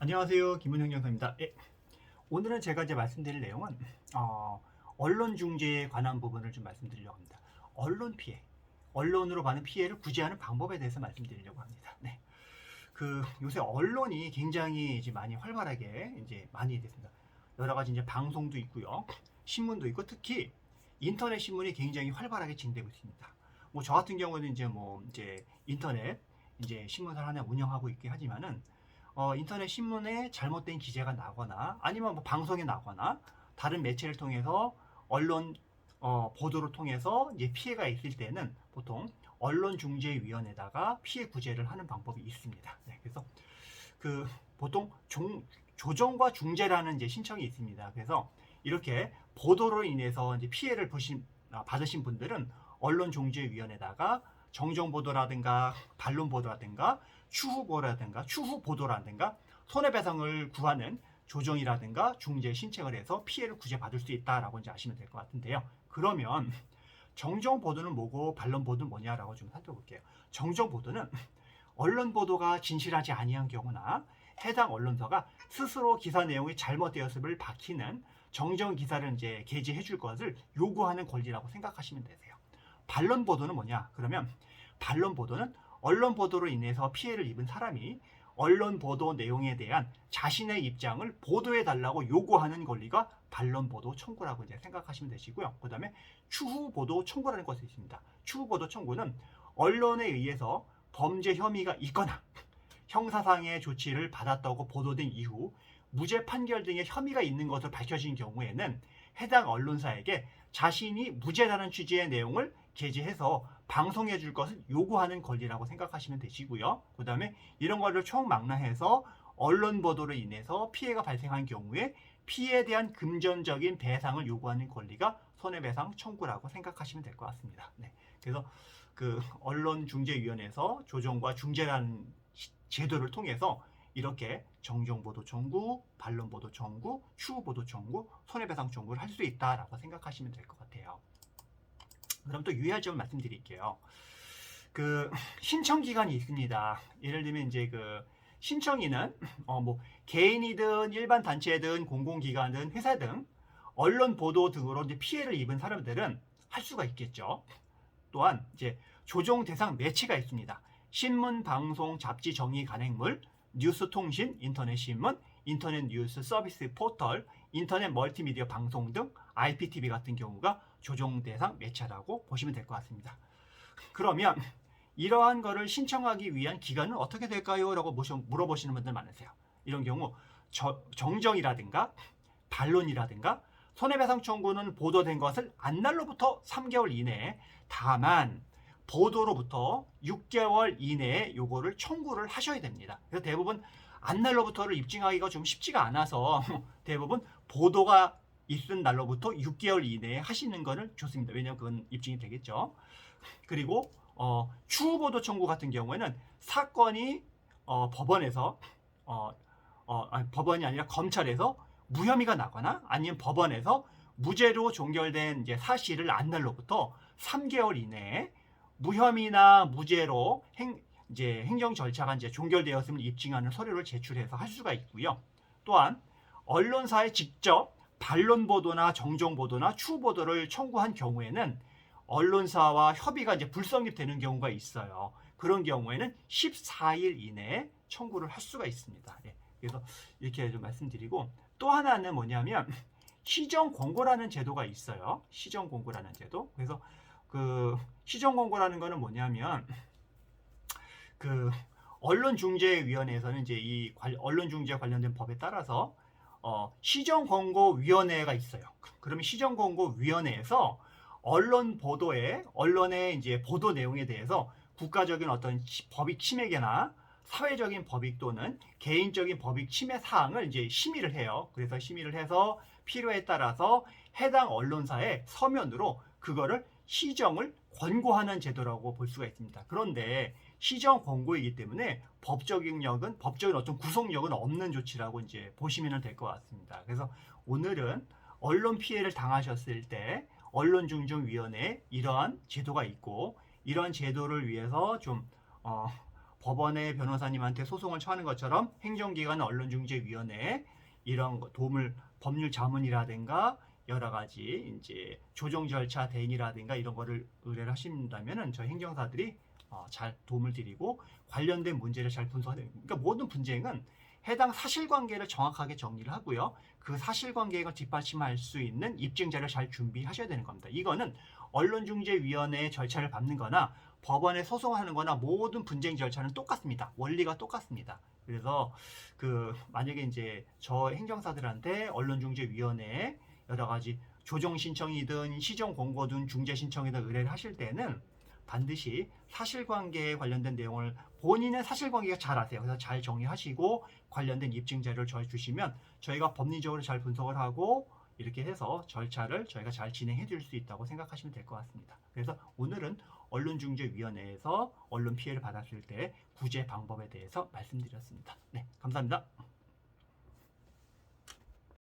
안녕하세요. 김은형 형사입니다. 예, 오늘은 제가 이제 말씀드릴 내용은 언론 중재에 관한 부분을 좀 말씀드리려고 합니다. 언론 피해, 언론으로 받는 피해를 구제하는 방법에 대해서 말씀드리려고 합니다. 네, 그 요새 언론이 굉장히 이제 많이 활발하게 이제 많이 됐습니다. 여러 가지 이제 방송도 있고요, 신문도 있고 특히 인터넷 신문이 굉장히 활발하게 진행되고 있습니다. 뭐 저 같은 경우는 이제 인터넷 이제 신문사를 하나 운영하고 있긴 하지만은 인터넷 신문에 잘못된 기재가 나거나 아니면 뭐 방송에 나거나 다른 매체를 통해서 언론 보도를 통해서 이제 피해가 있을 때는 보통 언론중재위원회에다가 피해 구제를 하는 방법이 있습니다. 네, 그래서 그 보통 조정과 중재라는 이제 신청이 있습니다. 그래서 이렇게 보도로 인해서 이제 피해를 받으신 분들은 언론중재위원회에다가 정정보도라든가 반론보도라든가 추후보도라든가 손해배상을 구하는 조정이라든가 중재 신청을 해서 피해를 구제받을 수 있다라고 이제 아시면 될 것 같은데요. 그러면 정정보도는 뭐고 반론보도는 뭐냐라고 좀 살펴볼게요. 정정보도는 언론 보도가 진실하지 아니한 경우나 해당 언론사가 스스로 기사 내용이 잘못되었음을 밝히는 정정 기사를 이제 게재해 줄 것을 요구하는 권리라고 생각하시면 되세요. 반론 보도는 뭐냐? 그러면 반론 보도는 언론 보도로 인해서 피해를 입은 사람이 언론 보도 내용에 대한 자신의 입장을 보도해 달라고 요구하는 권리가 반론 보도 청구라고 이제 생각하시면 되시고요. 그다음에 추후 보도 청구라는 것이 있습니다. 추후 보도 청구는 언론에 의해서 범죄 혐의가 있거나 형사상의 조치를 받았다고 보도된 이후 무죄 판결 등의 혐의가 있는 것으로 밝혀진 경우에는 해당 언론사에게 자신이 무죄라는 취지의 내용을 게재해서 방송해 줄 것을 요구하는 권리라고 생각하시면 되시고요. 그 다음에 이런 것을 총망라해서 언론 보도로 인해서 피해가 발생한 경우에 피해에 대한 금전적인 배상을 요구하는 권리가 손해배상 청구라고 생각하시면 될 것 같습니다. 네. 그래서 그 언론중재위원회에서 조정과 중재라는 제도를 통해서 이렇게 정정보도 청구, 반론보도 청구, 추후보도 청구, 손해배상 청구를 할 수 있다라고 생각하시면 될 것 같아요. 그럼 또 유의할 점을 말씀드릴게요. 그 신청 기간이 있습니다. 예를 들면 이제 그 신청인은 뭐 개인이든 일반 단체든 공공기관든 회사 등 언론 보도 등으로 이제 피해를 입은 사람들은 할 수가 있겠죠. 또한 이제 조정 대상 매체가 있습니다. 신문, 방송, 잡지, 정의, 간행물, 뉴스 통신, 인터넷 신문, 인터넷 뉴스 서비스 포털, 인터넷 멀티미디어 방송 등 IPTV 같은 경우가 조정 대상 매체라고 보시면 될 것 같습니다. 그러면 이러한 거를 신청하기 위한 기간은 어떻게 될까요? 라고 물어보시는 분들 많으세요. 이런 경우 정정이라든가 반론이라든가 손해배상 청구는 보도된 것을 안날로부터 3개월 이내에, 다만 보도로부터 6개월 이내에 요거를 청구를 하셔야 됩니다. 그래서 대부분 안날로부터를 입증하기가 좀 쉽지가 않아서 대부분 보도가 있은 날로부터 6개월 이내에 하시는 거는 좋습니다. 왜냐하면 그건 입증이 되겠죠. 그리고 추후보도 청구 같은 경우에는 사건이 법원에서 법원이 아니라 검찰에서 무혐의가 나거나 아니면 법원에서 무죄로 종결된 이제 사실을 안날로부터 3개월 이내에 무혐의나 무죄로 이제 행정 절차가 이제 종결되었음을 입증하는 서류를 제출해서 할 수가 있고요. 또한 언론사에 직접 반론 보도나 정정 보도나 추후 보도를 청구한 경우에는 언론사와 협의가 이제 불성립되는 경우가 있어요. 그런 경우에는 14일 이내에 청구를 할 수가 있습니다. 예, 그래서 이렇게 좀 말씀드리고, 또 하나는 뭐냐면 시정 권고라는 제도가 있어요. 시정 권고라는 제도. 그래서 그 시정 권고라는 거는 뭐냐면 그 언론중재위원회에서는 이제 이 언론중재 관련된 법에 따라서 시정권고위원회가 있어요. 그러면 시정권고위원회에서 언론 보도에 언론의 이제 보도 내용에 대해서 국가적인 어떤 법익 침해나 사회적인 법익 또는 개인적인 법익 침해 사항을 이제 심의를 해요. 그래서 심의를 해서 필요에 따라서 해당 언론사의 서면으로 그거를 시정을 권고하는 제도라고 볼 수가 있습니다. 그런데 시정 권고이기 때문에 법적인 어떤 구속력은 없는 조치라고 이제 보시면 될 것 같습니다. 그래서 오늘은 언론 피해를 당하셨을 때 언론중재위원회에 이러한 제도가 있고 이러한 제도를 위해서 좀 법원의 변호사님한테 소송을 처하는 것처럼 행정기관 언론중재위원회에 이런 도움을 법률 자문이라든가 여러 가지 이제 조정 절차 대행이라든가 이런 거를 의뢰를 하신다면은 저희 행정사들이 잘 도움을 드리고 관련된 문제를 잘 분석하는. 그러니까 모든 분쟁은 해당 사실관계를 정확하게 정리를 하고요. 그 사실관계를 뒷받침할 수 있는 입증자를 잘 준비하셔야 되는 겁니다. 이거는 언론중재위원회의 절차를 밟는 거나 법원에 소송하는 거나 모든 분쟁 절차는 똑같습니다. 원리가 똑같습니다. 그래서 만약에 이제 저 행정사들한테 언론중재위원회에 여러 가지 조정 신청이든 시정 공고든 중재 신청이든 의뢰를 하실 때는 반드시 사실관계에 관련된 내용을 본인의 사실관계가 잘 아세요. 그래서 잘 정리하시고 관련된 입증 자료를 저희 주시면 저희가 법리적으로 잘 분석을 하고 이렇게 해서 절차를 저희가 잘 진행해 줄 수 있다고 생각하시면 될 것 같습니다. 그래서 오늘은 언론중재위원회에서 언론 피해를 받았을 때 구제 방법에 대해서 말씀드렸습니다. 네, 감사합니다.